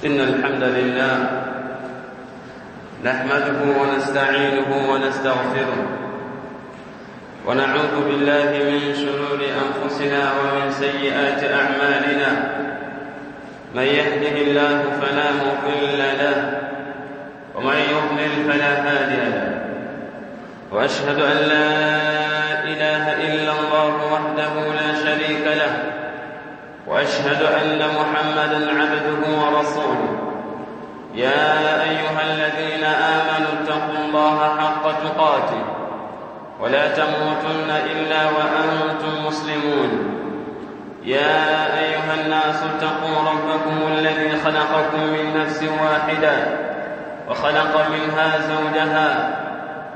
إن الحمد لله نحمده ونستعينه ونستغفره ونعوذ بالله من شرور أنفسنا ومن سيئات أعمالنا. من يهده الله فلا مضل له ومن يضلل فلا هادي له. وأشهد أن لا إله إلا الله وحده لا شريك له، وأشهد أن محمدًا عبده ورسوله. يا أيها الذين آمنوا اتقوا الله حق تقاته ولا تموتن إلا وأنتم مسلمون. يا أيها الناس اتقوا ربكم الذي خلقكم من نفس واحدة وخلق منها زوجها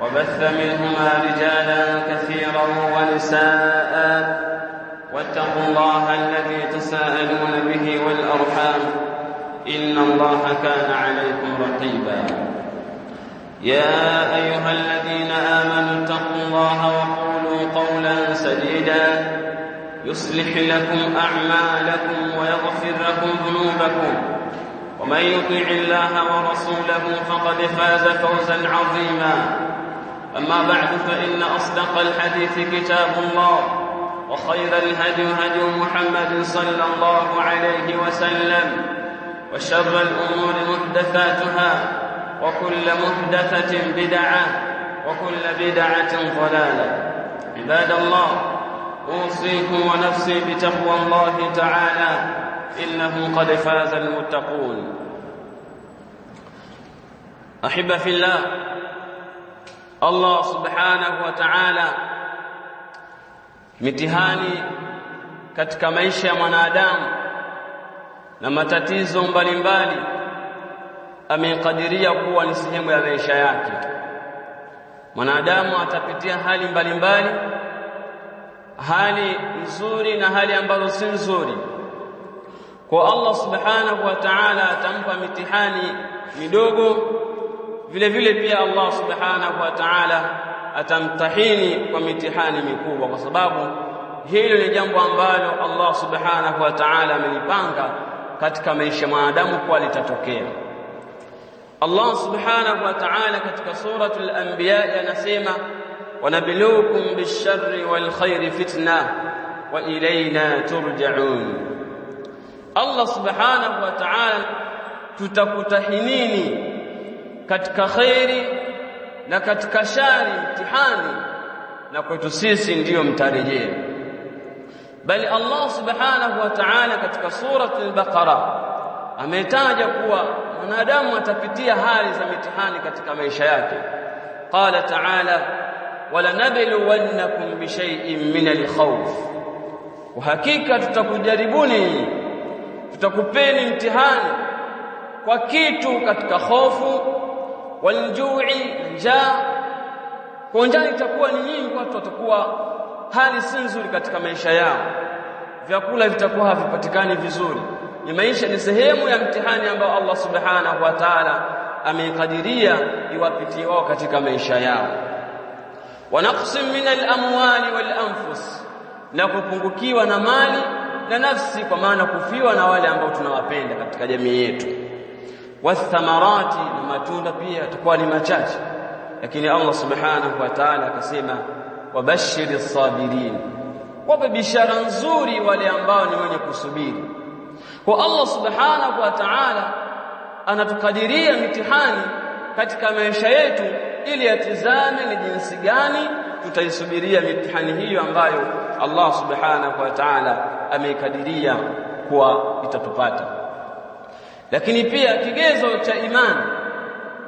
وبث منهما رجالا كثيرا ونساء، واتقوا الله الذي تساءلون به والأرحام إن الله كان عليكم رقيبا. يا أيها الذين آمنوا اتقوا الله وقولوا قولا سديدا يصلح لكم أعمالكم ويغفر لكم ذنوبكم، ومن يطع الله ورسوله فقد فاز فوزا عظيما. أما بعد، فإن أصدق الحديث كتاب الله، وخير الهدي هدي محمد صلى الله عليه وسلم، وشر الأمور محدثاتها، وكل محدثة بدعة، وكل بدعة ضلالة. عباد الله، أوصيكم ونفسي بتقوى الله تعالى، إنه قد فاز المتقون. أحب في الله، Allah subhanahu wa ta'ala mitihani katika maisha ya mwanadamu na matatizo mbalimbali amekadiria kuwa ni sehemu ya maisha yake. Mwanadamu atapitia hali mbalimbali, hali nzuri na hali ambazo si nzuri. Kwa Allah subhanahu wa ta'ala atampa mitihani midogo, vile vile pia Allah subhanahu wa ta'ala atamtahini kwa mitihani mikubwa, kwa sababu hilo ni jambo ambalo Allah subhanahu wa ta'ala amelipanga katika maisha ya mwanadamu kwa litatokea. Allah subhanahu wa ta'ala katika suratul anbiya anasema, wanabluukum bisharri wal khairi fitna wa ilayna turja'un. Allah subhanahu wa ta'ala tutakutahinini katika khairi na katika shari mtihani, na kwetu sisi ndiyo mtarejea. Bali Allah subhanahu wa ta'ala katika surati al-Baqara ametaja kuwa mwanadamu atapitia hali za mitihani katika maisha yake. Qala ta'ala, walanabluwannakum bishay'in min al-khawf, wa hakika tutakujaribuni, tutakupeni mtihani kwa kitu katika hofu, waljui, njaa. Kwa njaa itakuwa ni nyingi, watu watakuwa hali si nzuri katika maisha yao, vyakula vitakuwa havipatikani vizuri. Ni maisha, ni sehemu ya mtihani ambao Allah subhanahu wa ta'ala amekadiria iwapitie wao katika maisha yao. Wa naqsim min al-amwali wal anfus, na kupungukiwa na mali na nafsi, kwa maana kufiwa na wale ambao tunawapenda katika jamii yetu. Wathamarati, na matunda pia yatakuwa ni machache. Lakini Allah subhanahu wa ta'ala akasema, wabashiris sabirin, wape bishara nzuri wale ambao ni wenye kusubiri. Kwa Allah subhanahu wa ta'ala anatukadiria mitihani katika maisha yetu ili atizame ni jinsi gani tutaisubiria mitihani hiyo ambayo Allah subhanahu wa ta'ala ameikadiria kuwa itatupata. Lakini pia kigezo cha imani,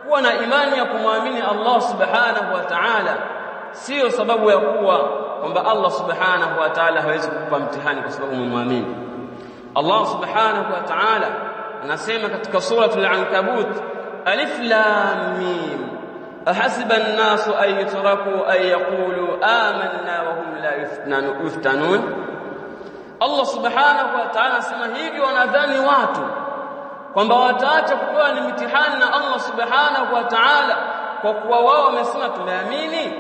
kuwa na imani ya kumwamini Allah subhanahu wa ta'ala, sio sababu ya kuwa kwamba Allah subhanahu wa ta'ala hawezi kukupa mtihani kwa sababu umemwamini. Allah subhanahu wa ta'ala anasema katika suratul Ankabut, alif lam mim ahasiba an-nasu an yutraku an yaqulu amanna wa hum la yuftanun. Allah subhanahu wa ta'ala anasema hivi, wanadhani watu kwamba wataacha kupewa ni mitihani na Allah subhanahu wa ta'ala kwa kuwa wao wamesema tumeamini.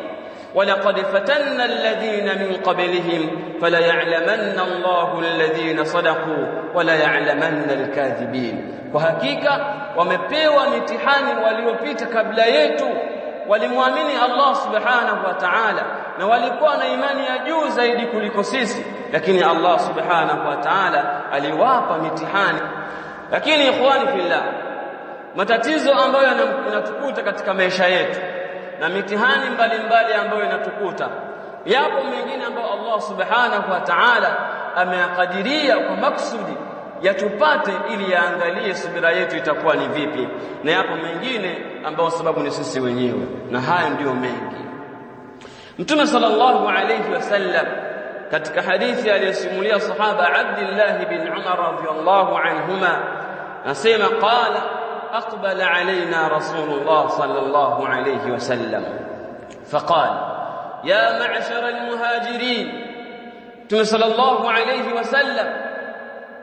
ولقد فتنا الذين من قبلهم فلا يعلمن الله الذين صدقوا ولا يعلمن الكاذبين. Kwa hakika wamepewa mitihani waliopita kabla yetu, walimwamini Allah subhanahu wa ta'ala na walikuwa na imani ya juu zaidi kuliko sisi, lakini Allah subhanahu wa ta'ala aliwapa mitihani. Lakini ikhwani fillah, matatizo ambayo yanatukuta katika maisha yetu na mitihani mbalimbali ambayo inatukuta, yapo mengine ambayo Allah subhanahu wa ta'ala ameyakadiria kwa maksudi yatupate ili yaangalie subira yetu itakuwa ni vipi, na yapo mengine ambayo sababu ni sisi wenyewe, na haya ndio mengi. Mtume sallallahu alayhi wasallam katika hadithi aliyosimulia sahaba Abdullah bin Umar radhiyallahu anhuma anasema qala aqbala alayna rasulullah sallallahu alayhi wasallam faqala ya ma'shar almuhajirin. Mtume sallallahu alayhi wasallam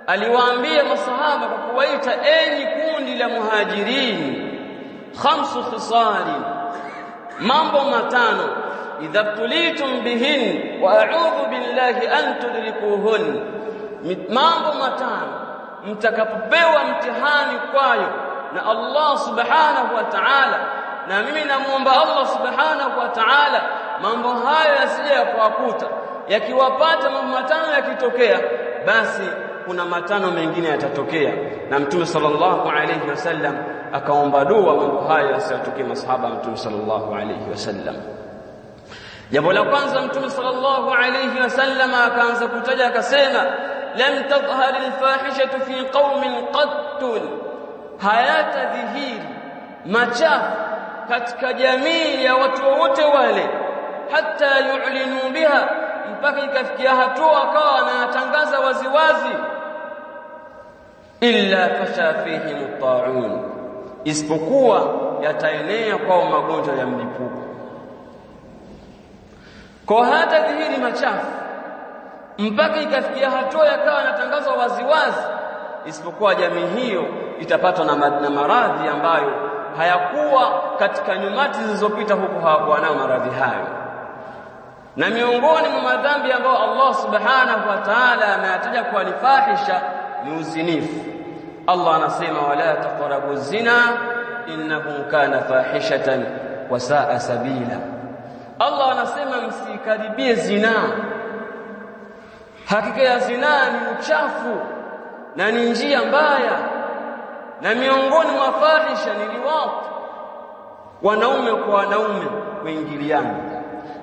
aliwaambia masahaba kwa kuwaita enyi kundi la muhajirin, khamsu khisali, mambo matano, idha tulitum bihin wa a'udhu billahi an tudrikuhun, mambo matano mtakapopewa mtihani kwayo na Allah subhanahu wa ta'ala, na mimi namuomba Allah subhanahu wa ta'ala mambo hayo yasije kuwakuta. Yakiwapata mambo matano yakitokea, basi kuna matano mengine yatatokea. Na Mtume sallallahu alayhi wasallam akaomba dua mambo hayo yasitokee masahaba Mtume sallallahu alayhi wasallam. Jambo la kwanza, Mtume sallallahu alayhi wasallam akaanza kutaja akasema, lam tadhhar alfahishatu fi qaumin qattun, hayatadhihiri machafu katika jamii ya watu wote wale, hata yu'linu biha, mpaka ikafikia hatua akawa anatangaza waziwazi, illa fasha fihim at-ta'un, isipokuwa yataenea kwa magonjwa ya mlipuko. Kwa hata dhihiri machafu mpaka ikafikia hatua yakawa anatangaza waziwazi, isipokuwa jamii hiyo itapatwa na maradhi ambayo hayakuwa katika nyumati zilizopita, huko hawakuwa nao maradhi hayo. Na miongoni mwa madhambi ambayo Allah subhanahu wa ta'ala ameyataja kwa fahisha ni uzinifu. Allah anasema wala taqrabu zina innahu kana fahishatan wa saa sabila. Allah anasema msikaribie zina, hakika ya zina ni uchafu na ni njia mbaya. Na miongoni mwa fahisha ni liwat, wanaume kwa wanaume kuingiliana.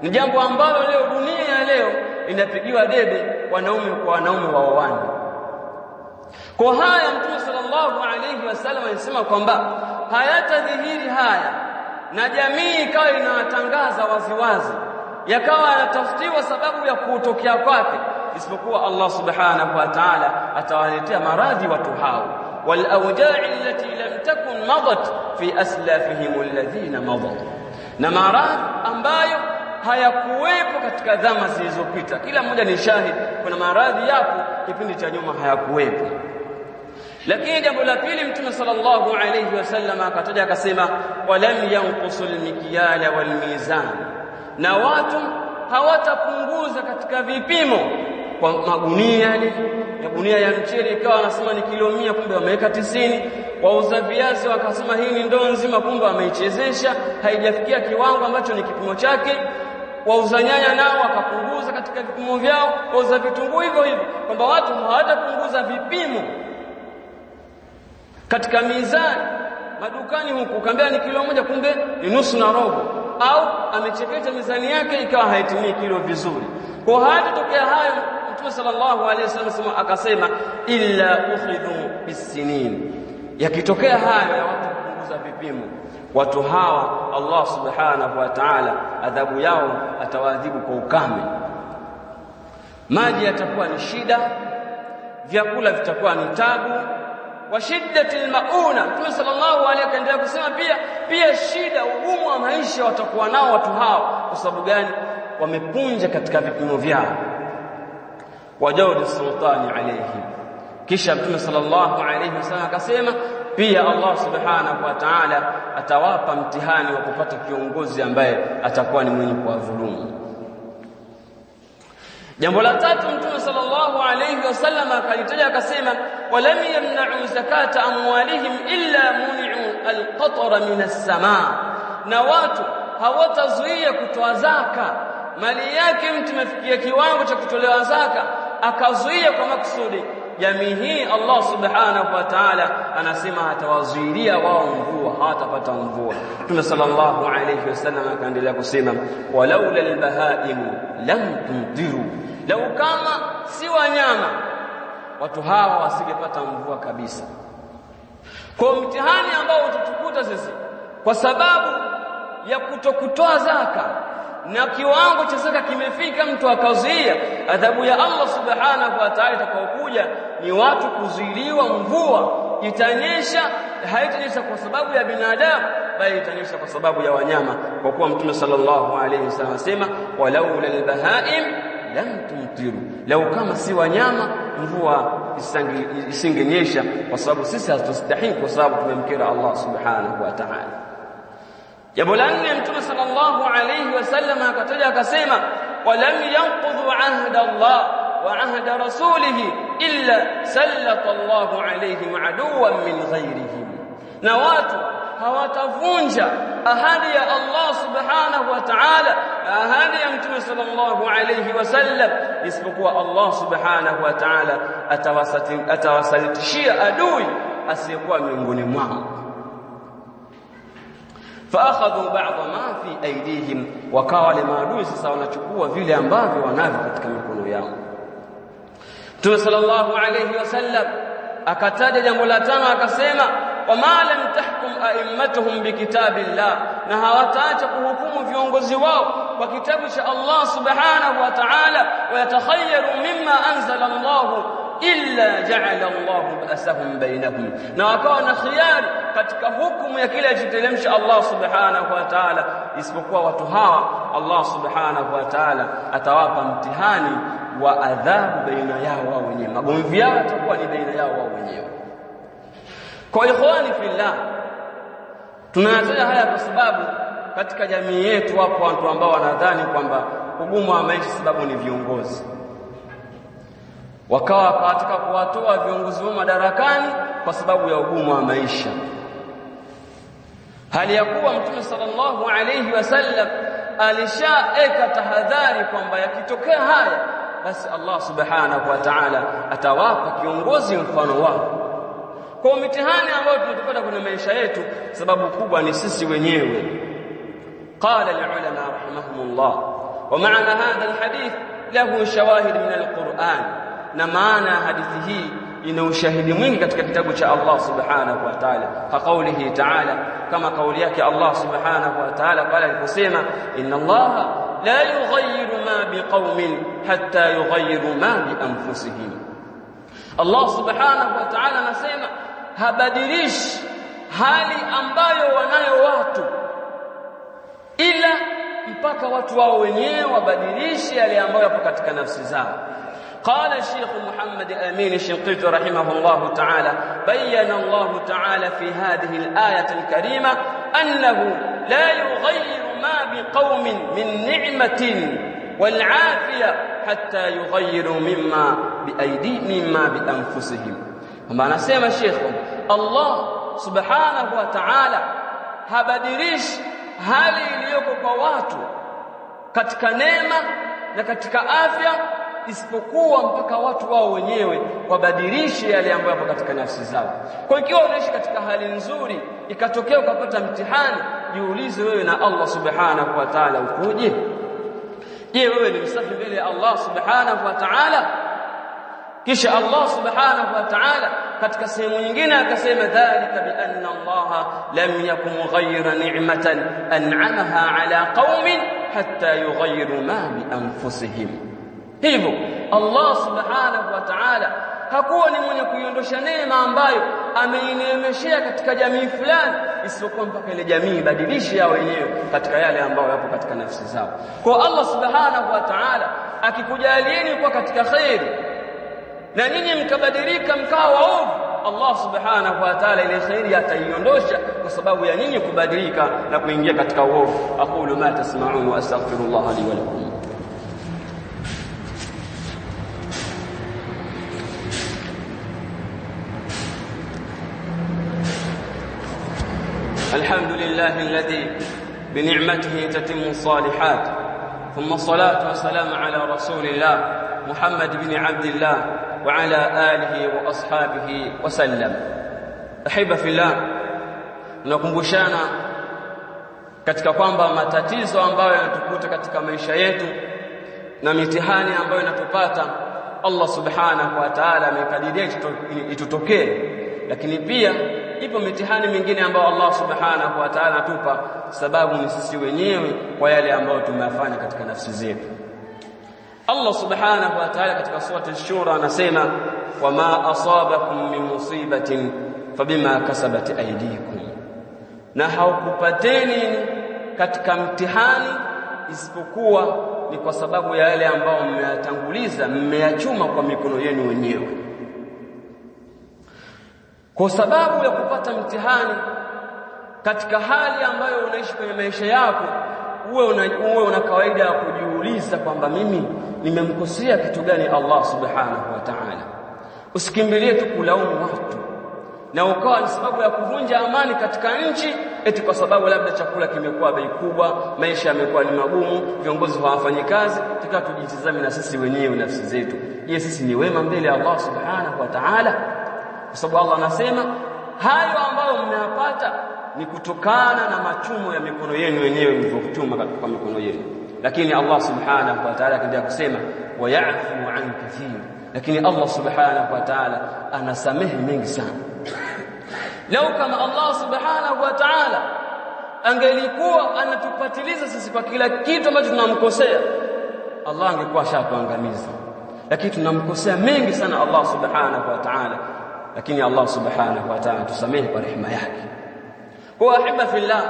Ni jambo ambalo leo dunia ya leo inapigiwa debe, wanaume kwa wanaume waoane. Kwa haya Mtume sallallahu alayhi wasallam anasema kwamba hayatadhihiri haya na jamii ikawa inawatangaza waziwazi, yakawa yanatafutiwa sababu ya kutokea kwake, isipokuwa Allah subhanahu wa ta'ala atawaletea maradhi watu hao, wal awja'i allati lam takun madat fi aslafihim alladhina madat, na maradhi ambayo hayakuwepo katika dhama zilizopita. Kila mmoja ni shahidi, kuna maradhi yapo kipindi cha nyuma hayakuwepo. Lakini jambo la pili, Mtume sallallahu alayhi wasallam akataja akasema, walam yanqusul mikyala wal mizan, na watu hawatapunguza katika vipimo kwa magunia yale ya gunia ya mchele ikawa anasema ni kilo 100, kumbe wameweka 90. Wauza viazi wakasema hii ni ndoo nzima, kumbe wameichezesha, haijafikia kiwango ambacho ni kipimo chake. Wauza nyanya nao wakapunguza katika vipimo vyao, wauza vitunguu hivyo hivyo, kwamba watu hawatapunguza vipimo katika mizani. Madukani huku kaambia ni kilo 1, kumbe ni nusu na robo, au amecheketa mizani yake ikawa haitimii kilo vizuri. Kwa hatatokea hayo, Mtume sallallahu alayhi wasallam akasema illa ukhidhu bisinin, yakitokea hayo ya watu kupunguza vipimo, watu hawa Allah subhanahu wa ta'ala adhabu yao atawaadhibu kwa ukame. Maji yatakuwa ni shida, vyakula vitakuwa ni tabu, wa shiddatil mauna. Mtume sallallahu alayhi akaendelea kusema pia shida, ugumu wa maisha watakuwa nao watu hao. Kwa sababu gani? Wamepunja katika vipimo vyao. Wajawdi sultani alayhi. Kisha Mtume sallallahu alayhi wasallam akasema pia Allah subhanahu wa ta'ala atawapa mtihani wa kupata kiongozi ambaye atakuwa ni mwenye kuwadhulumu. Jambo la tatu, Mtume sallallahu alayhi wasallam akalitaja akasema, walam yamna'u zakata amwalihim illa muni'u alqatra min as-samaa, na watu hawatazuia kutoa zaka mali yake. Mtu amefikia kiwango cha kutolewa zaka akazuia kwa makusudi, jamii hii Allah subhanahu wa ta'ala anasema atawazuilia wao mvua, hawatapata mvua. Mtume sallallahu alayhi wasallam akaendelea kusema, walaula albahaim lam tumtiru, lau kama si wanyama watu hawa wasingepata mvua kabisa. Kwa mtihani ambao utatukuta sisi kwa sababu ya kutokutoa zaka, na kiwango cha zaka kimefika mtu akazuia, adhabu ya Allah subhanahu wa ta'ala itakayokuja ni watu kuzuiliwa mvua. Itanyesha, haitanyesha kwa sababu ya binadamu, bali itanyesha kwa sababu ya wanyama, kwa kuwa Mtume sallallahu alayhi wasallam anasema, walaula albahaim lam tumtiru, lau kama si wanyama mvua isingenyesha, kwa sababu sisi hatustahili, kwa sababu tumemkira Allah subhanahu wa ta'ala. Jambo la nne, Mtume sallallahu alayhi wasallam akataja akasema, walam yanqudhu ahda Allah wa ahda rasulih illa sallata Allahu alayhim aduwan min ghayrihim, na watu hawatavunja ahadi ya Allah subhanahu wa ta'ala, ahadi ya Mtume sallallahu alayhi wasallam, isipokuwa Allah subhanahu wa ta'ala atawasalitishia adui asiyekuwa miongoni mwao. فاخذوا بعض ما في ايديهم, wakawa wale maadui sasa wanachukua vile ambavyo wanavyo katika mikono yao. Mtume sallallahu alayhi wasallam akataja jambo la tano akasema, wama lam tahkum a'immatuhum bikitabillah, na hawataacha kuhukumu viongozi wao kwa kitabu cha Allah subhanahu wa ta'ala, wa yatakhayyaru mimma anzala Allah illa ja'ala Allah ba'sahum bainahum, na wakawa na khiyari katika hukumu ya kile alichoteremsha Allah subhanahu wa ta'ala, isipokuwa watu hawa Allah subhanahu wa ta'ala atawapa mtihani wa adhabu baina yao wao wenyewe, magomvi yao yatakuwa ni baina yao wao wenyewe. Kwa ikhwani fillah, tunayataja haya kwa sababu katika jamii yetu wapo watu ambao wanadhani kwamba ugumu wa maisha sababu ni viongozi, wakawa katika kuwatoa viongozi wao madarakani kwa sababu ya ugumu wa maisha, hali ya kuwa Mtume sallallahu alayhi wasallam alishaeka tahadhari kwamba yakitokea haya basi Allah subhanahu wa ta'ala atawapa kiongozi mfano wao. Kwa mitihani ambayo tunatupata kwenye maisha yetu, sababu kubwa ni sisi wenyewe. Qala al-ulama rahimahumullah, wa ma'na hadha al-hadith lahu shawahid min al-Qur'an, na maana hadithi hii ina ushahidi mwingi katika kitabu cha Allah subhanahu wa ta'ala, ka qawlihi ta'ala, kama kauli yake Allah subhanahu wa ta'ala pale aliposema, inna Allah la yughayyiru ma biqaumin hatta yughayyiru ma bi anfusihim. Allah subhanahu wa ta'ala anasema habadilishi hali ambayo wanayo watu ila mpaka watu wao wenyewe wabadilishe yale ambayo yapo katika nafsi zao. قال الشيخ محمد الأمين الشنقيطي رحمه الله تعالى، بين الله تعالى في هذه الآية الكريمة أنه لا يغير ما بقوم من نعمة والعافية حتى يغيروا مما بأنفسهم. وما نسمى الشيخ الله سبحانه وتعالى habadilish hali iliyoko kwa watu katika neema na katika afya, isipokuwa mpaka watu wao wenyewe wabadilishe yale ambayo yapo katika nafsi zao. Kwa ikiwa unaishi katika hali nzuri ikatokea ukapata mtihani, jiulize wewe na Allah subhanahu wa ta'ala ukoje? Je, wewe ni msafi mbele ya Allah subhanahu wa ta'ala? Kisha Allah subhanahu wa ta'ala katika sehemu nyingine akasema, dhalika bi anna Allah lam yakum ghayra ni'matan an'amaha ala qaumin hatta yughayyiru ma bi anfusihim. Hivyo Allah subhanahu wa ta'ala hakuwa ni mwenye kuiondosha neema ambayo ameineemeshea katika jamii fulani, isipokuwa mpaka ile jamii ibadilishe yao wenyewe katika yale ambayo yapo katika nafsi zao. Kwa Allah subhanahu wa ta'ala akikujalieni kwa katika khairi na nyinyi mkabadilika mkawa waovu, Allah subhanahu wa ta'ala ile khairi ataiondosha kwa sababu ya nyinyi kubadilika na kuingia katika uovu. Aqulu ma tasma'un wa astaghfirullah li wa lakum. الحمد لله الذي بنعمته تتم الصالحات ثم الصلاة والسلام على رسول الله محمد بن عبد الله وعلى آله وأصحابه وسلم. أحبة في الله, nakumbushana katika kwamba matatizo ambayo yanatukuta katika maisha yetu na mitihani ambayo inatupata Allah subhanahu wa ta'ala amekadiria itutokee, lakini pia ipo mitihani mingine ambayo Allah subhanahu wa ta'ala atupa sababu ni sisi wenyewe kwa yale ambayo tumeyafanya katika nafsi zetu. Allah subhanahu wa ta'ala katika surati ash-shura anasema wama asabakum min musibatin fabima kasabat aydikum, na haukupateni katika mtihani isipokuwa ni kwa sababu ya yale ambayo mmeyatanguliza, mmeyachuma kwa mikono yenu wenyewe. Kwa sababu ya kupata mtihani katika hali ambayo unaishi kwenye maisha yako, uwe una kawaida ya kujiuliza kwamba mimi nimemkosea kitu gani Allah subhanahu wa ta'ala. Usikimbilie tu kulaumu watu na ukawa ni sababu ya kuvunja amani katika nchi eti kwa sababu labda chakula kimekuwa bei kubwa, maisha yamekuwa ni magumu, viongozi hawafanyi kazi. Tukawa tujitizame na sisi wenyewe nafsi zetu, je, sisi ni wema mbele ya Allah subhanahu wa ta'ala? Kwa sababu Allah anasema hayo ambayo mmeyapata ni kutokana na machumo ya mikono yenu wenyewe mlivyochuma kwa mikono yenu. Lakini Allah subhanahu wa ta'ala akaendelea kusema wa ya'fu an kathir, lakini Allah subhanahu wa ta'ala anasamehe mengi sana. Lau kama Allah subhanahu wa ta'ala angelikuwa anatupatiliza sisi kwa kila kitu ambacho tunamkosea, Allah angekuwa shatuangamiza. Lakini tunamkosea mengi sana Allah subhanahu wa ta'ala, lakini Allah subhanahu wa ta'ala tusamehe kwa rehema yake. Kwa ahibba fillah,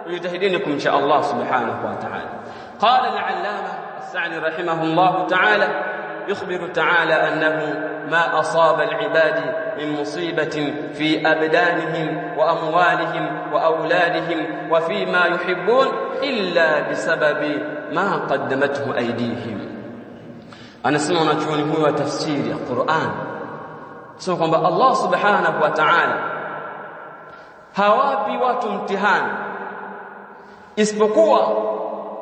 tujitahidini kumcha Allah subhanahu wa ta'ala. Qala al-allama as-Sa'di rahimahullah ta'ala يخبر تعالى أنه ما أصاب العباد من مصيبة في أبدانهم وأموالهم وأولادهم وفيما يحبون إلا بسبب ما قدمته أيديهم. أنا سمعنا تشوني هو تفسير القرآن sema kwamba Allah subhanahu wa ta'ala hawapi watu mtihani isipokuwa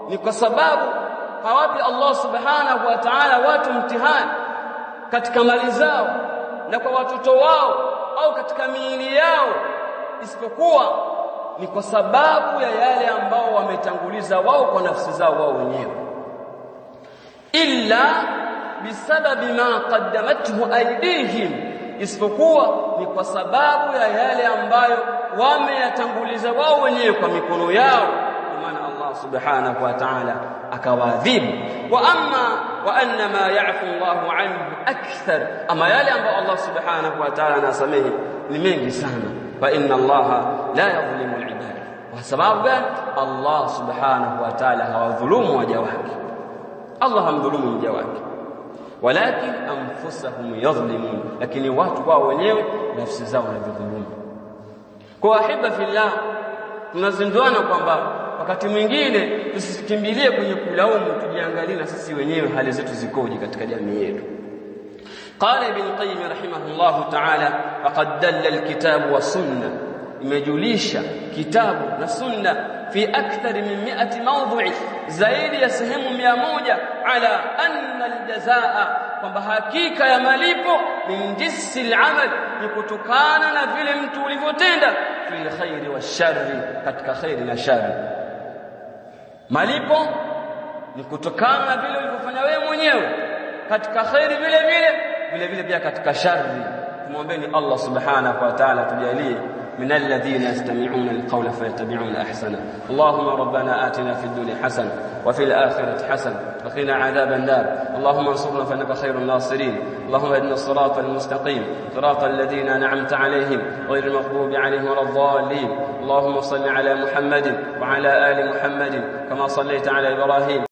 ni kwa sababu hawapi Allah subhanahu wa ta'ala watu mtihani katika mali zao na kwa watoto wao au katika miili yao isipokuwa ni kwa sababu ya yale ambao wametanguliza wao kwa nafsi zao wao wenyewe, illa bisababi ma qaddamathu aydihim, isipokuwa ni kwa sababu ya yale ambayo wameyatanguliza wao wenyewe kwa mikono yao. Maana Allah subhanahu wa ta'ala akawadhibu. Wa anna ma ya'fu Allahu anhu akthar, ama yale ambayo Allah subhanahu wa ta'ala anasamehe ni mengi sana. Fa inna Allaha la yadhlimu al-ibad, kwa sababu gani? Allah subhanahu wa ta'ala hawadhulumu waja wake. Allah hamdhulumu mja wake, walakin anfusahum yadhlimun, lakini watu wao wenyewe nafsi zao wanadhulumu. Kwa ahibba fillah, tunazinduana kwamba wakati mwingine tusikimbilie kwenye kulaumu, tujiangalie na sisi wenyewe hali zetu zikoje katika jamii yetu. Qala Ibn Qayyim rahimahullah ta'ala faqad dalla al-kitab wa sunnah, imejulisha kitabu na sunna fi akthar min 100 mawdhu'i, zaidi ya sehemu 100, ala anna al-jazaa, kwamba hakika ya malipo min jinsi al-amal, ni kutokana na vile mtu ulivyotenda, fil khairi washarri, katika khairi na shari. Malipo ni kutokana na vile ulivyofanya wewe mwenyewe katika khairi, vile vile pia katika shari. Tumuombeeni Allah subhanahu wa ta'ala tujalie من الذين يستمعون القول فيتبعون احسنه. اللهم ربنا آتنا في الدنيا حسنه وفي الآخرة حسنه وقنا عذاب النار. اللهم انصرنا فإنك خير الناصرين. اللهم اهدنا الصراط المستقيم صراط الذين أنعمت عليهم غير المغضوب عليهم ولا الضالين. اللهم صل على محمد وعلى آل محمد كما صليت على إبراهيم